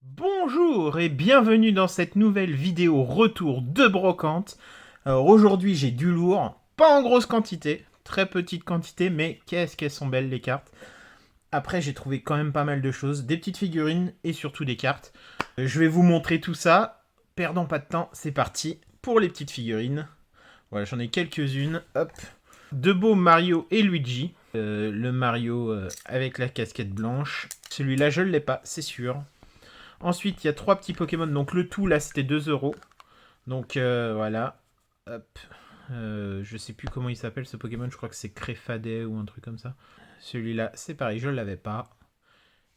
Bonjour et bienvenue dans cette nouvelle vidéo retour de brocante. Alors aujourd'hui j'ai du lourd, pas en grosse quantité, très petite quantité, mais qu'est-ce qu'elles sont belles les cartes. Après j'ai trouvé quand même pas mal de choses, des petites figurines et surtout des cartes. Je vais vous montrer tout ça, perdons pas de temps, c'est parti pour les petites figurines. Voilà, j'en ai quelques-unes, hop. De beaux Mario et Luigi. Le Mario avec la casquette blanche. Celui-là je ne l'ai pas, c'est sûr. Ensuite, il y a 3 petits Pokémon. Donc le tout, là, c'était 2 €. Donc voilà. Hop. Je sais plus comment il s'appelle ce Pokémon. Je crois que c'est Créfadet ou un truc comme ça. Celui-là, c'est pareil, je ne l'avais pas.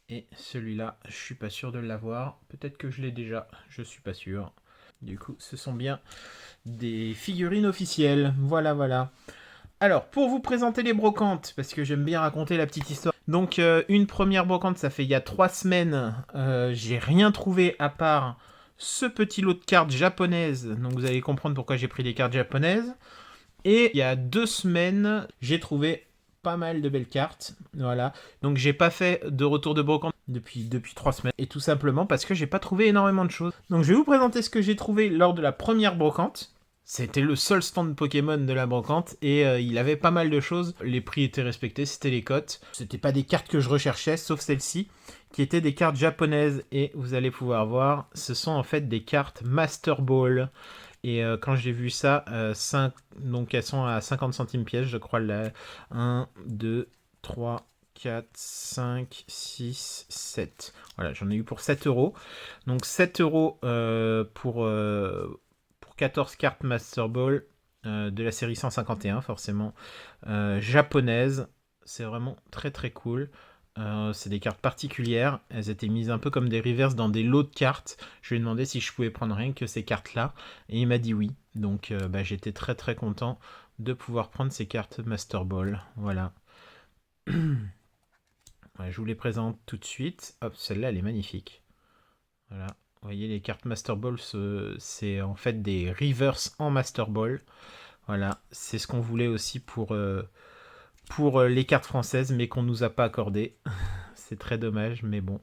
Et celui-là, je suis pas sûr de l'avoir. Peut-être que je l'ai déjà, je suis pas sûr. Du coup, ce sont bien des figurines officielles. Voilà, voilà. Alors, pour vous présenter les brocantes, parce que j'aime bien raconter la petite histoire. Donc, une première brocante, ça fait il y a 3 semaines. J'ai rien trouvé à part ce petit lot de cartes japonaises. Donc, vous allez comprendre pourquoi j'ai pris des cartes japonaises. Et il y a 2 semaines, j'ai trouvé pas mal de belles cartes. Voilà. Donc, j'ai pas fait de retour de brocante depuis 3 semaines. Et tout simplement parce que j'ai pas trouvé énormément de choses. Donc, je vais vous présenter ce que j'ai trouvé lors de la première brocante. C'était le seul stand Pokémon de la brocante et il avait pas mal de choses. Les prix étaient respectés, c'était les cotes. C'était pas des cartes que je recherchais, sauf celle-ci, qui étaient des cartes japonaises. Et vous allez pouvoir voir, ce sont en fait des cartes Master Ball. Et quand j'ai vu ça, donc elles sont à 50 centimes pièce, je crois. Là. 1, 2, 3, 4, 5, 6, 7. Voilà, j'en ai eu pour 7 €. Donc 7 € pour 14 cartes Master Ball de la série 151, forcément japonaise. C'est vraiment très très cool. C'est des cartes particulières. Elles étaient mises un peu comme des reverse dans des lots de cartes. Je lui ai demandé si je pouvais prendre rien que ces cartes-là. Et il m'a dit oui. Donc j'étais très très content de pouvoir prendre ces cartes Master Ball. Voilà. Ouais, je vous les présente tout de suite. Hop, celle-là, elle est magnifique. Voilà. Vous voyez, les cartes Master Ball, c'est en fait des reverse en Master Ball. Voilà, c'est ce qu'on voulait aussi pour les cartes françaises, mais qu'on nous a pas accordé. C'est très dommage, mais bon,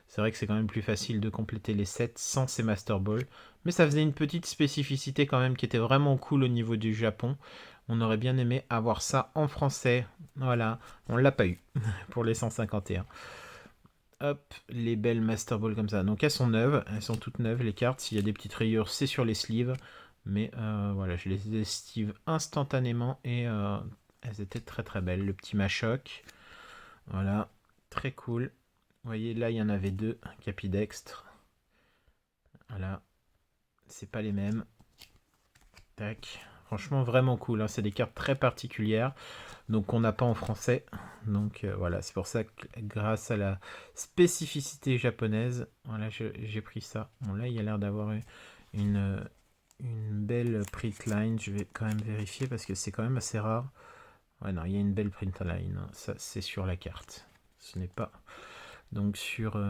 c'est vrai que c'est quand même plus facile de compléter les sets sans ces Master Ball. Mais ça faisait une petite spécificité quand même qui était vraiment cool au niveau du Japon. On aurait bien aimé avoir ça en français. Voilà, on l'a pas eu pour les 151. Hop, les belles Master Ball comme ça. Donc elles sont neuves, elles sont toutes neuves les cartes. S'il y a des petites rayures, c'est sur les sleeves. Mais voilà, je les estive instantanément et elles étaient très très belles. Le petit Machoc, voilà, très cool. Vous voyez, là il y en avait 2, Capidextre. Voilà, c'est pas les mêmes. Tac. Franchement, vraiment cool. Hein. C'est des cartes très particulières, donc qu'on n'a pas en français. Donc voilà, c'est pour ça que grâce à la spécificité japonaise, voilà, j'ai pris ça. Bon, là, il y a l'air d'avoir une, une belle print line. Je vais quand même vérifier parce que c'est quand même assez rare. Ouais, non, il y a une belle print line. Hein. Ça, c'est sur la carte. Ce n'est pas. Donc sur.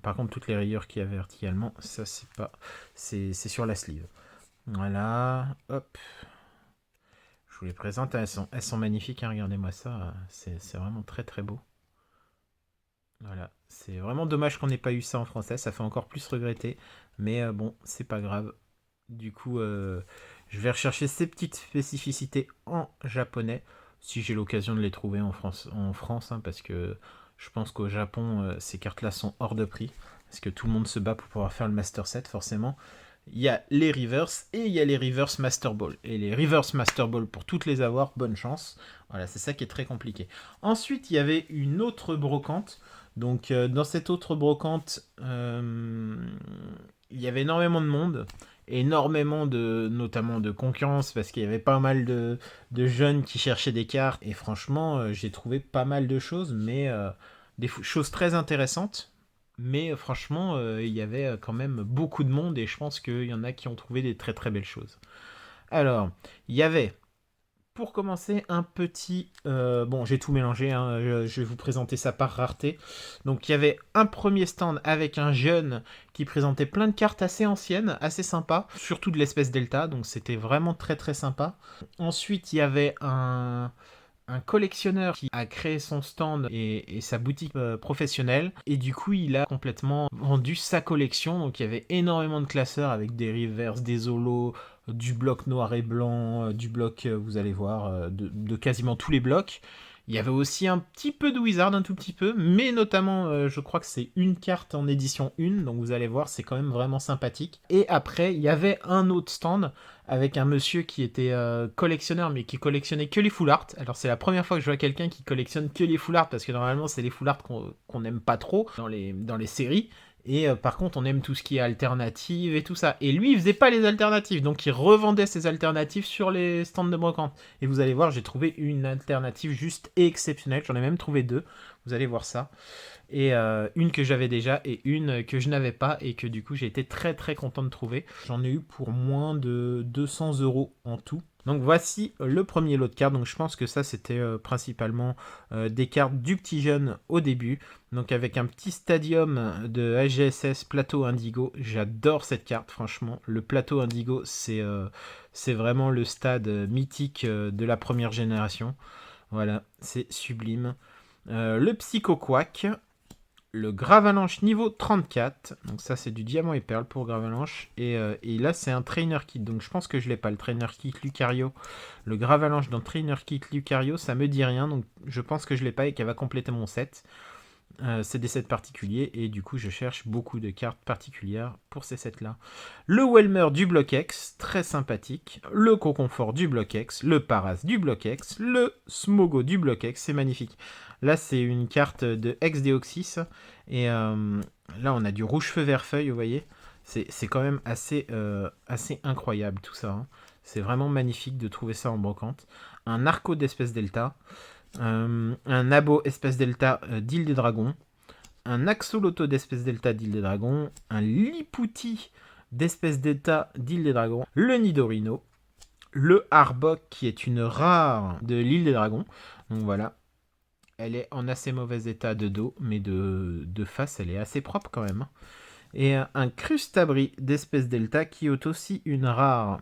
Par contre, toutes les rayures qu'il y a verticalement, ça, c'est pas. C'est sur la sleeve. Voilà. Hop. Je vous les présente. Elles sont magnifiques. Hein, regardez-moi ça. C'est vraiment très très beau. Voilà. C'est vraiment dommage qu'on n'ait pas eu ça en français. Ça fait encore plus regretter. Mais bon, c'est pas grave. Du coup, je vais rechercher ces petites spécificités en japonais, si j'ai l'occasion de les trouver en France hein, parce que je pense qu'au Japon, ces cartes-là sont hors de prix, parce que tout le monde se bat pour pouvoir faire le Master Set, forcément. Il y a les Reverse et il y a les Reverse Master Ball. Et les Reverse Master Ball, pour toutes les avoir, bonne chance. Voilà, c'est ça qui est très compliqué. Ensuite, il y avait une autre brocante. Donc, dans cette autre brocante, il y avait énormément de monde, énormément notamment de concurrence, parce qu'il y avait pas mal de jeunes qui cherchaient des cartes. Et franchement, j'ai trouvé pas mal de choses, mais des choses très intéressantes. Mais franchement, il y avait quand même beaucoup de monde et je pense qu'il y en a qui ont trouvé des très très belles choses. Alors, il y avait pour commencer, un petit... bon, j'ai tout mélangé, hein, je vais vous présenter ça par rareté. Donc, il y avait un premier stand avec un jeune qui présentait plein de cartes assez anciennes, assez sympas, surtout de l'espèce Delta, donc c'était vraiment très très sympa. Ensuite, il y avait un collectionneur qui a créé son stand et sa boutique professionnelle. Et du coup, il a complètement vendu sa collection. Donc, il y avait énormément de classeurs avec des reverse, des holos, du bloc noir et blanc, du bloc, vous allez voir, de quasiment tous les blocs. Il y avait aussi un petit peu de Wizard, un tout petit peu, mais notamment, je crois que c'est une carte en édition 1, donc vous allez voir, c'est quand même vraiment sympathique. Et après, il y avait un autre stand avec un monsieur qui était collectionneur, mais qui collectionnait que les full art. Alors c'est la première fois que je vois quelqu'un qui collectionne que les full art, parce que normalement c'est les full art qu'on n'aime pas trop dans les séries. Et par contre, on aime tout ce qui est alternative et tout ça. Et lui, il faisait pas les alternatives, donc il revendait ses alternatives sur les stands de brocante. Et vous allez voir, j'ai trouvé une alternative juste exceptionnelle. J'en ai même trouvé deux. Vous allez voir ça. Et une que j'avais déjà et une que je n'avais pas et que du coup j'ai été très très content de trouver. J'en ai eu pour moins de 200 euros en tout. Donc voici le premier lot de cartes. Donc je pense que ça c'était principalement des cartes du petit jeune au début. Donc avec un petit stadium de HGSS Plateau Indigo. J'adore cette carte franchement. Le Plateau Indigo c'est vraiment le stade mythique de la première génération. Voilà, c'est sublime. Le Psycho Quack, le Gravalanche niveau 34. Donc ça c'est du diamant et perle pour Gravalanche. Et là c'est un trainer kit. Donc je pense que je l'ai pas. Le trainer kit Lucario. Le Gravalanche dans trainer kit Lucario, ça me dit rien. Donc je pense que je l'ai pas et qu'elle va compléter mon set. C'est des sets particuliers et du coup je cherche beaucoup de cartes particulières pour ces sets là. Le Welmer du bloc X, très sympathique. Le Coconfort du bloc X, le Paras du bloc X, le Smogo du bloc X, c'est magnifique. Là c'est une carte de Ex-Deoxys et là on a du rouge feu vert feuille, vous voyez. C'est quand même assez incroyable tout ça. Hein. C'est vraiment magnifique de trouver ça en brocante. Un Arco d'espèce Delta. Un Nabo espèce delta d'île des dragons, un Axolotl d'espèce delta d'île des dragons, un Lipouti d'espèce delta d'île des dragons, le Nidorino, le Arbok qui est une rare de l'île des dragons. Donc voilà, elle est en assez mauvais état de dos, mais de face elle est assez propre quand même. Et un Crustabri d'espèce delta qui est aussi une rare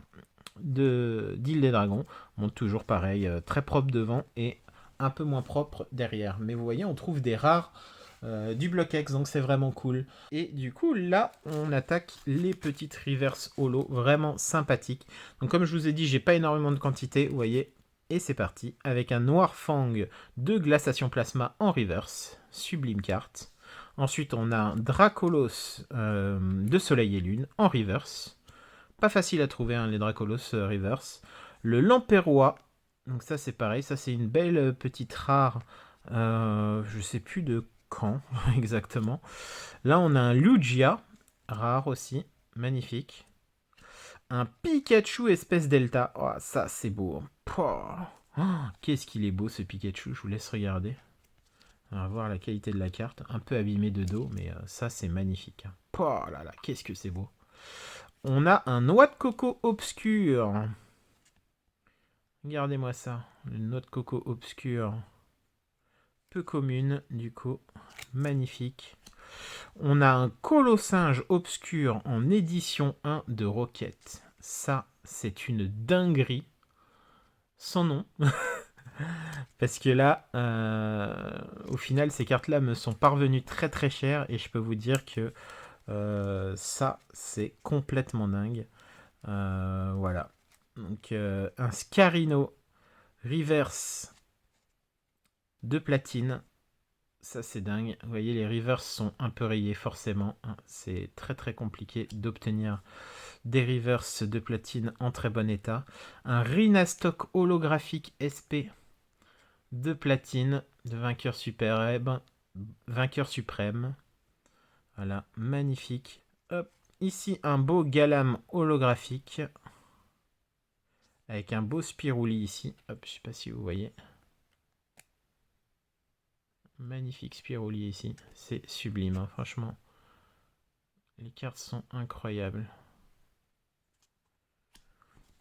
d'île des dragons. Bon, toujours pareil, très propre devant et un peu moins propre derrière. Mais vous voyez, on trouve des rares du bloc X, donc c'est vraiment cool. Et du coup, là, on attaque les petites reverse holo, vraiment sympathiques. Donc comme je vous ai dit, j'ai pas énormément de quantité, vous voyez. Et c'est parti, avec un Noir Fang de glaciation plasma en reverse. Sublime carte. Ensuite, on a un Dracolos de Soleil et Lune en reverse. Pas facile à trouver, hein, les Dracolos reverse. Le Lamperois, donc ça c'est pareil, ça c'est une belle petite rare, je sais plus de quand exactement. Là on a un Lugia, rare aussi, magnifique. Un Pikachu espèce Delta, oh, ça c'est beau. Oh, qu'est-ce qu'il est beau ce Pikachu, je vous laisse regarder. On va voir la qualité de la carte, un peu abîmé de dos, mais ça c'est magnifique. Oh là là, qu'est-ce que c'est beau. On a un noix de coco obscur. Regardez-moi ça. Une noix de coco obscure. Peu commune, du coup. Magnifique. On a un colossinge obscur en édition 1 de Rocket. Ça, c'est une dinguerie. Sans nom. Parce que là, au final, ces cartes-là me sont parvenues très très chères. Et je peux vous dire que ça, c'est complètement dingue. Voilà. Donc, un Scarino reverse de platine. Ça, c'est dingue. Vous voyez, les reverse sont un peu rayés, forcément. C'est très très compliqué d'obtenir des reverse de platine en très bon état. Un Rhinastock holographique SP de platine de vainqueur suprême. Vainqueur suprême. Voilà, magnifique. Hop. Ici, un beau Galam holographique. Avec un beau Spirouli ici. Hop, je sais pas si vous voyez. Magnifique Spirouli ici. C'est sublime, hein, franchement. Les cartes sont incroyables.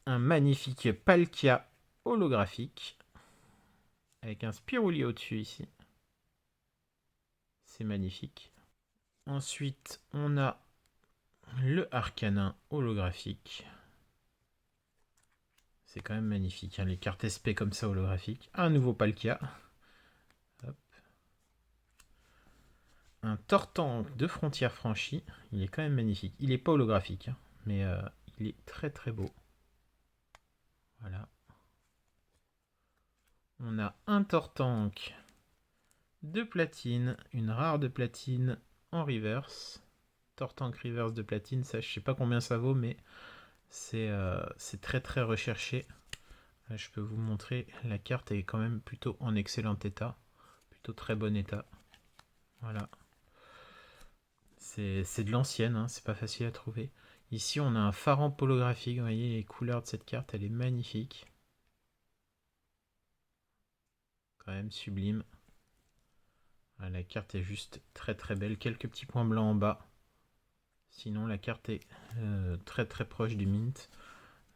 Un magnifique Palkia holographique. Avec un Spirouli au-dessus ici. C'est magnifique. Ensuite, on a le Arcanin holographique. C'est quand même magnifique, hein, les cartes SP comme ça holographiques. Un nouveau Palkia. Hop. Un Tortank de frontières franchies. Il est quand même magnifique. Il n'est pas holographique, hein, mais il est très très beau. Voilà. On a un Tortank de platine, une rare de platine en reverse. Tortank reverse de platine, ça je sais pas combien ça vaut, mais c'est très très recherché. Là, je peux vous montrer, la carte est quand même plutôt en excellent état, plutôt très bon état. Voilà. C'est de l'ancienne, hein, c'est pas facile à trouver. Ici on a un phare holographique, vous voyez les couleurs de cette carte, elle est magnifique. Quand même sublime. La carte est juste très très belle, quelques petits points blancs en bas. Sinon la carte est très très proche du mint.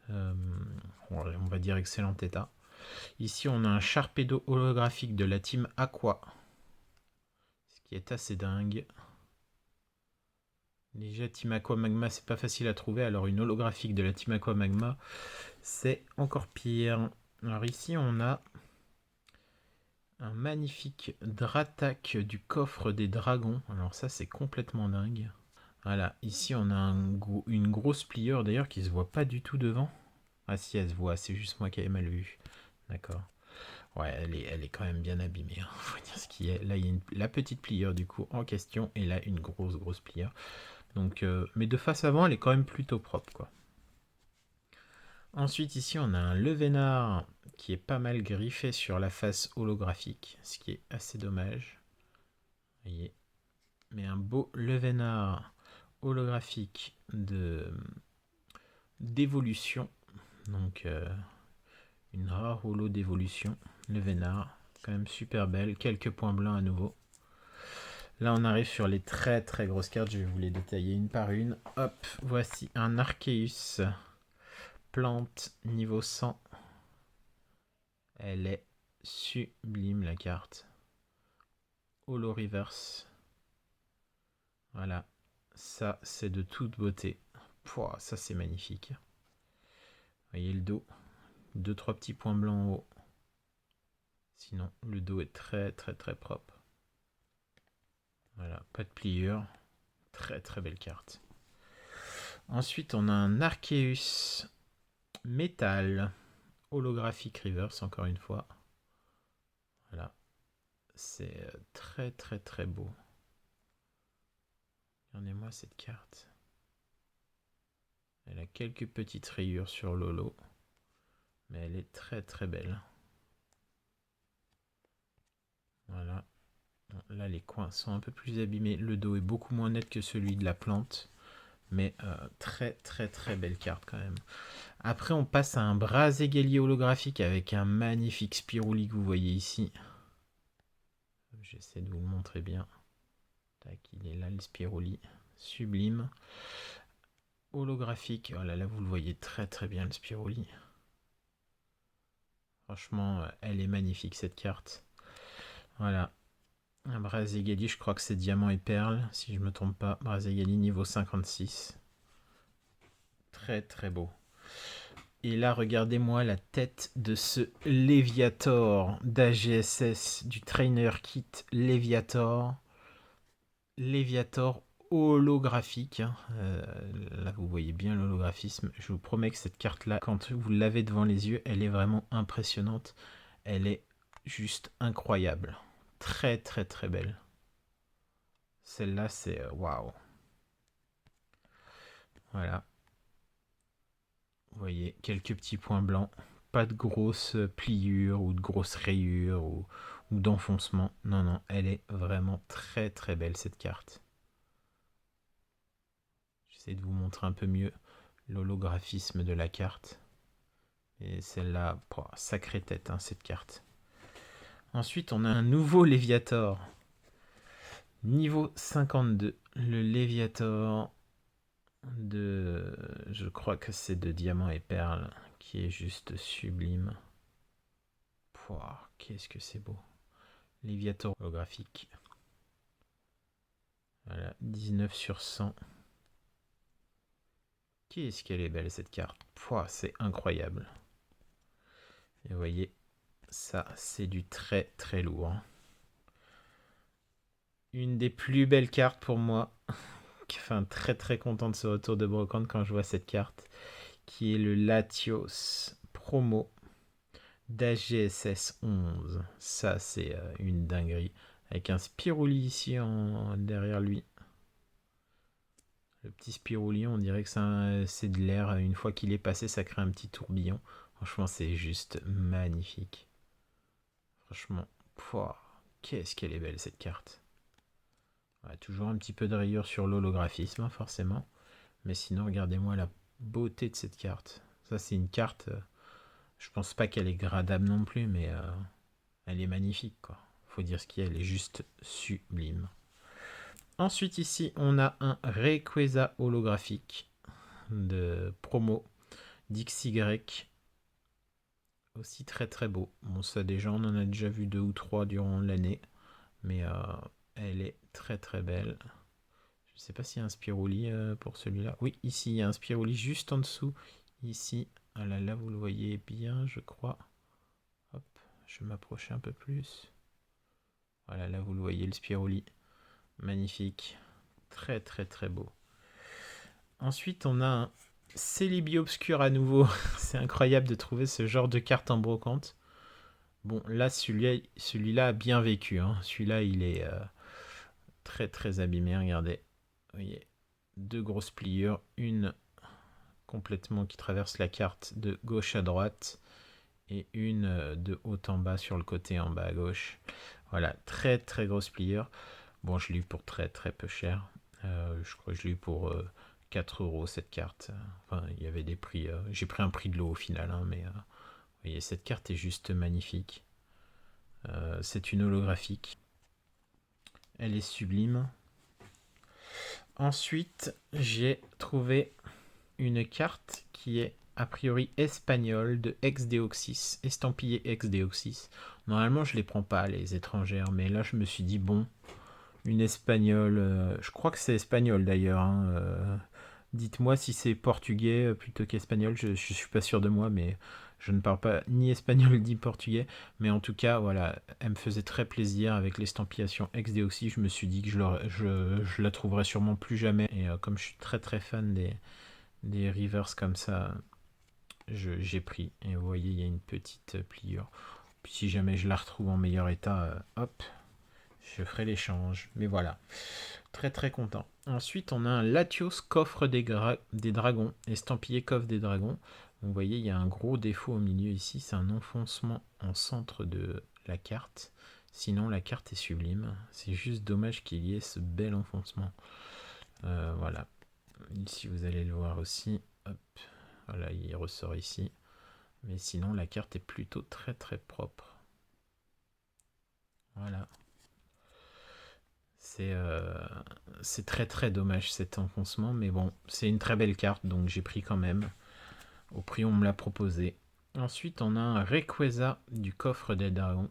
On va dire excellent état. Ici on a un Sharpedo holographique de la team Aqua. Ce qui est assez dingue. Déjà Team Aqua Magma c'est pas facile à trouver, alors une holographique de la Team Aqua Magma c'est encore pire. Alors ici on a un magnifique Dratak du coffre des dragons. Alors ça c'est complètement dingue. Voilà, ici on a une grosse plieur d'ailleurs qui se voit pas du tout devant. Ah si elle se voit, c'est juste moi qui avais mal vu. D'accord. Ouais, elle est quand même bien abîmée, hein. Faut dire ce qui est. Là, il y a la petite plieur du coup en question, et là une grosse plieur. Donc, mais de face avant, elle est quand même plutôt propre, quoi. Ensuite, ici, on a un Levénard qui est pas mal griffé sur la face holographique, ce qui est assez dommage. Vous voyez. Mais un beau Levénard holographique d'évolution. Donc, une rare holo d'évolution. Levénard, quand même super belle. Quelques points blancs à nouveau. Là, on arrive sur les très très grosses cartes. Je vais vous les détailler une par une. Hop, voici un Arceus. Plante niveau 100. Elle est sublime la carte. Holo reverse. Voilà. Ça, c'est de toute beauté. Pouah, ça, c'est magnifique. Vous voyez le dos. 2-3 petits points blancs en haut. Sinon, le dos est très très très propre. Voilà, pas de pliure. Très très belle carte. Ensuite, on a un Arceus métal holographique reverse, encore une fois. Voilà. C'est très très très beau. Regardez-moi cette carte. Elle a quelques petites rayures sur l'holo, mais elle est très très belle. Voilà. Bon, là, les coins sont un peu plus abîmés. Le dos est beaucoup moins net que celui de la plante. Mais très très très belle carte quand même. Après, on passe à un Brazegalier holographique avec un magnifique Spiruli que vous voyez ici. J'essaie de vous le montrer bien. Tac, il est là le Spiruli. Sublime. Holographique. Voilà, là vous le voyez très très bien le Spiruli. Franchement, elle est magnifique cette carte. Voilà. Un Brazegalier, je crois que c'est diamant et perle, si je ne me trompe pas. Brazegalier niveau 56. Très très beau. Et là, regardez-moi la tête de ce Léviator d'AGSS, du Trainer Kit Léviator. Léviator holographique. Hein. Là, vous voyez bien l'holographisme. Je vous promets que cette carte-là, quand vous l'avez devant les yeux, elle est vraiment impressionnante. Elle est juste incroyable. Très très très belle. Celle-là, c'est waouh. Voilà. Vous voyez, quelques petits points blancs. Pas de grosses pliures ou de grosses rayures ou d'enfoncement. Non, non, elle est vraiment très très belle cette carte. J'essaie de vous montrer un peu mieux l'holographisme de la carte. Et celle-là, sacrée tête, hein, cette carte. Ensuite, on a un nouveau Léviator. Niveau 52. Le Léviator de... Je crois que c'est de diamant et perle, qui est juste sublime. Pouah, qu'est-ce que c'est beau. Léviator holographique. Voilà, 19 sur 100. Qu'est-ce qu'elle est belle cette carte. Pouah, c'est incroyable. Et vous voyez, ça, c'est du très très lourd. Une des plus belles cartes pour moi. Enfin, très très content de ce retour de brocante quand je vois cette carte. Qui est le Latios promo d'AGSS 11. Ça, c'est une dinguerie. Avec un Spirouli ici derrière lui. Le petit Spirouli, on dirait que c'est de l'air. Une fois qu'il est passé, ça crée un petit tourbillon. Franchement, c'est juste magnifique. Franchement, qu'est-ce qu'elle est belle cette carte. Ouais, toujours un petit peu de rayure sur l'holographisme, forcément. Mais sinon, regardez-moi la beauté de cette carte. Ça, c'est une carte. Je pense pas qu'elle est gradable non plus, mais elle est magnifique, quoi. Faut dire ce qu'il y a, elle est juste sublime. Ensuite, ici, on a un Rayquaza holographique de promo d'XY. Aussi très très beau. Bon, ça déjà, on en a déjà vu 2 ou 3 durant l'année. Mais elle est très très belle. Je sais pas s'il y a un Spirouli pour celui-là. Oui, ici, il y a un Spirouli juste en dessous. Ici, ah là, vous le voyez bien, je crois. Hop, je vais m'approcher un peu plus. Voilà, là, vous le voyez, le Spirouli. Magnifique. Très, très, très beau. Ensuite, on a un Celebi Obscur à nouveau. C'est incroyable de trouver ce genre de carte en brocante. Bon, là, celui-là a bien vécu. Hein. Celui-là, il est très, très abîmé. Regardez. Vous voyez, 2 grosses pliures. Une complètement qui traverse la carte de gauche à droite. Et une de haut en bas sur le côté en bas à gauche. Voilà, très, très grosse pliure. Bon, je l'ai eu pour très, très peu cher. Je crois que je l'ai eu pour 4 euros cette carte. Enfin, il y avait des prix. J'ai pris un prix de l'eau au final, hein, mais vous voyez, cette carte est juste magnifique. C'est une holographique. Elle est sublime. Ensuite, j'ai trouvé une carte qui est a priori espagnole de Ex-Deoxys, estampillé Ex-Deoxys. Normalement, je les prends pas, les étrangères, mais là, je me suis dit, bon, une espagnole, je crois que c'est espagnol d'ailleurs, hein, dites-moi si c'est portugais plutôt qu'espagnol, je suis pas sûr de moi, mais je ne parle pas ni espagnol ni portugais. Mais en tout cas, voilà, elle me faisait très plaisir avec l'estampillation Ex-Deoxys. Je me suis dit que je la trouverais sûrement plus jamais. Et comme je suis très très fan des rivers comme ça, j'ai pris. Et vous voyez, il y a une petite pliure. Puis si jamais je la retrouve en meilleur état, hop, je ferai l'échange. Mais voilà. Très très content. Ensuite, on a un Latios coffre des dragons, estampillé coffre des dragons. Vous voyez, il y a un gros défaut au milieu ici, c'est un enfoncement en centre de la carte. Sinon, la carte est sublime. C'est juste dommage qu'il y ait ce bel enfoncement. Voilà. Ici, vous allez le voir aussi. Hop. Voilà, il ressort ici. Mais sinon, la carte est plutôt très très propre. Voilà. C'est très très dommage cet enfoncement, mais bon, c'est une très belle carte, donc j'ai pris quand même. Au prix où on me l'a proposé. Ensuite, on a un Rayquaza du coffre des dragons.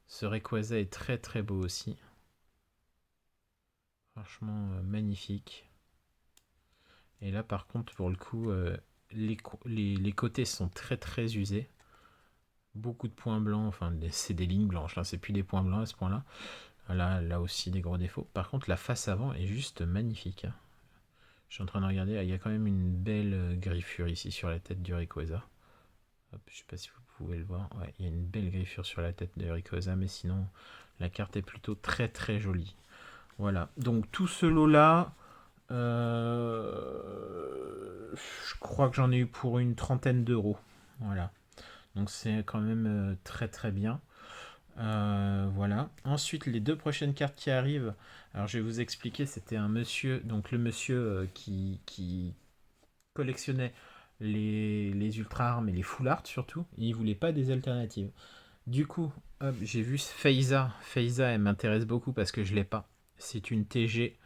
Ce Rayquaza est très très beau aussi. Franchement, magnifique. Et là, par contre, pour le coup, les côtés sont très très usés. Beaucoup de points blancs, enfin, c'est des lignes blanches, hein, c'est plus des points blancs à ce point-là. Là aussi, des gros défauts. Par contre, la face avant est juste magnifique. Hein. Je suis en train de regarder, il y a quand même une belle griffure ici sur la tête du Rayquaza. Hop, je sais pas si vous pouvez le voir. Ouais, il y a une belle griffure sur la tête de Rayquaza, mais sinon, la carte est plutôt très très jolie. Voilà, donc tout ce lot-là, je crois que j'en ai eu pour une trentaine d'euros. Voilà, donc c'est quand même très très bien. Voilà. Ensuite, les 2 prochaines cartes qui arrivent. Alors, je vais vous expliquer. C'était un monsieur, donc le monsieur qui collectionnait les ultra armes et les full art surtout. Et il voulait pas des alternatives. Du coup, hop, j'ai vu Feiza. Feiza, elle m'intéresse beaucoup parce que je l'ai pas. C'est une TG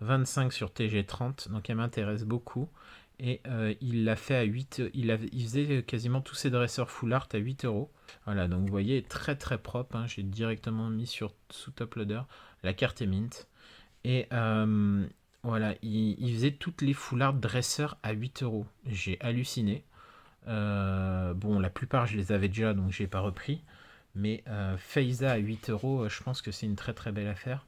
25 sur TG 30, donc elle m'intéresse beaucoup. Et il l'a fait à 8. Il faisait quasiment tous ses dresseurs full art à 8 euros. Voilà, donc vous voyez, très très propre. Hein, j'ai directement mis sous top loader. La carte est mint. Et voilà, il faisait toutes les full art dresseurs à 8 euros. J'ai halluciné. Bon, la plupart, je les avais déjà, donc j'ai pas repris. Mais Feiza à 8 euros, je pense que c'est une très très belle affaire.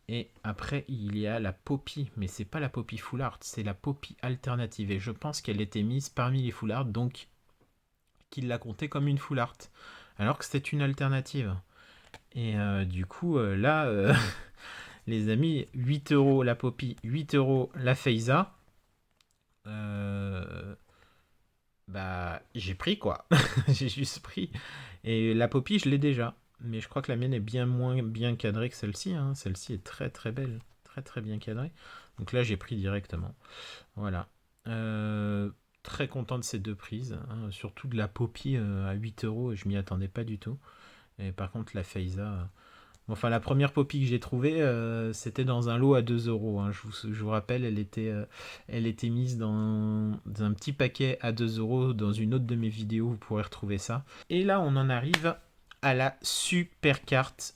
Et après, il y a la Poppy, mais c'est pas la Poppy Full Art, c'est la Poppy alternative. Et je pense qu'elle était mise parmi les Full Art, donc qu'il l'a comptée comme une Full Art. Alors que c'était une alternative. Et du coup, là, les amis, 8 euros la Poppy, 8 euros la Feiza. Euh, Bah, j'ai pris quoi. J'ai juste pris. Et la Poppy, je l'ai déjà. Mais je crois que la mienne est bien moins bien cadrée que celle-ci, hein. Celle-ci est très très belle. Très très bien cadrée. Donc là, j'ai pris directement. Voilà. Euh, Très content de ces deux prises, hein. Surtout de la Poppy à 8 euros. Je m'y attendais pas du tout. Et par contre, la Feiza. Enfin, la première Poppy que j'ai trouvée, c'était dans un lot à 2 euros, hein. Je vous rappelle, elle était mise dans un petit paquet à 2 euros dans une autre de mes vidéos, vous pourrez retrouver ça. Et là, on en arrive à la super carte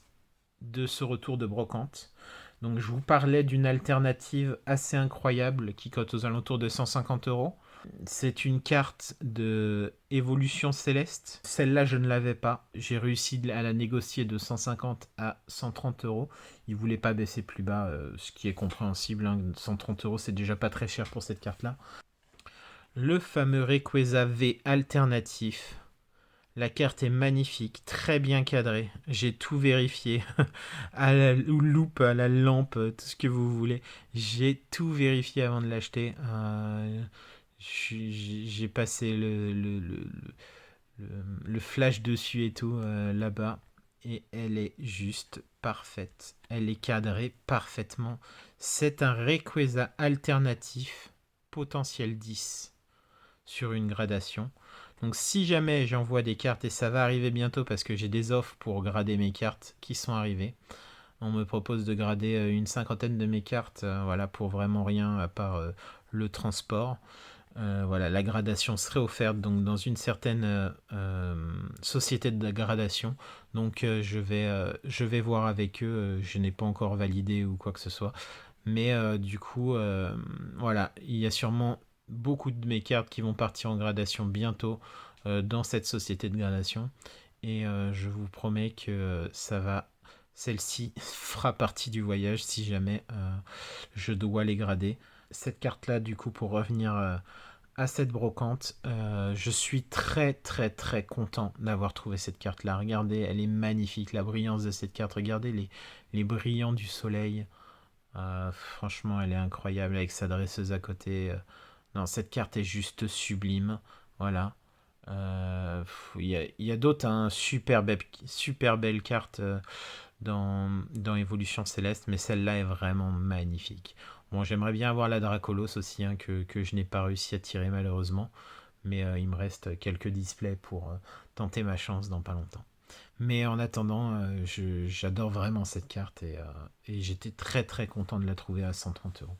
de ce retour de brocante. Donc, je vous parlais d'une alternative assez incroyable qui cote aux alentours de 150 euros. C'est une carte de Évolution Céleste. Celle-là, je ne l'avais pas. J'ai réussi à la négocier de 150 à 130 euros. Ils ne voulaient pas baisser plus bas, ce qui est compréhensible, hein. 130 euros, c'est déjà pas très cher pour cette carte-là. Le fameux Rayquaza V alternatif. La carte est magnifique, très bien cadrée. J'ai tout vérifié. À la loupe, à la lampe, tout ce que vous voulez. J'ai tout vérifié avant de l'acheter. J'ai passé le flash dessus et tout là-bas. Et elle est juste parfaite. Elle est cadrée parfaitement. C'est un Rayquaza alternatif potentiel 10 sur une gradation. Donc si jamais j'envoie des cartes, et ça va arriver bientôt parce que j'ai des offres pour grader mes cartes qui sont arrivées. On me propose de grader une cinquantaine de mes cartes, voilà, pour vraiment rien à part le transport. Voilà, la gradation serait offerte donc dans une certaine société de gradation. Donc je vais voir avec eux. Je n'ai pas encore validé ou quoi que ce soit. Mais du coup, voilà, il y a sûrement beaucoup de mes cartes qui vont partir en gradation bientôt dans cette société de gradation. Et je vous promets que ça va. Celle-ci fera partie du voyage si jamais je dois les grader. Cette carte-là, du coup, pour revenir à cette brocante, je suis très très très content d'avoir trouvé cette carte-là. Regardez, elle est magnifique, la brillance de cette carte. Regardez les brillants du soleil. Franchement, elle est incroyable avec sa dresseuse à côté. Non, cette carte est juste sublime. Voilà. Il y a d'autres, hein, super belles cartes dans Évolution Céleste, mais celle-là est vraiment magnifique. Bon, j'aimerais bien avoir la Dracolos aussi, hein, que je n'ai pas réussi à tirer malheureusement, mais il me reste quelques displays pour tenter ma chance dans pas longtemps. Mais en attendant, j'adore vraiment cette carte et j'étais très très content de la trouver à 130 euros.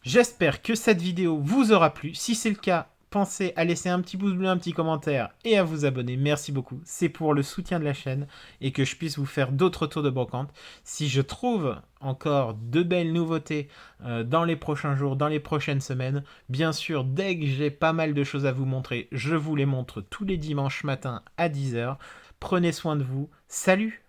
J'espère que cette vidéo vous aura plu. Si c'est le cas, pensez à laisser un petit pouce bleu, un petit commentaire et à vous abonner. Merci beaucoup. C'est pour le soutien de la chaîne et que je puisse vous faire d'autres tours de brocante. Si je trouve encore de belles nouveautés dans les prochains jours, dans les prochaines semaines, bien sûr, dès que j'ai pas mal de choses à vous montrer, je vous les montre tous les dimanches matin à 10 h. Prenez soin de vous. Salut!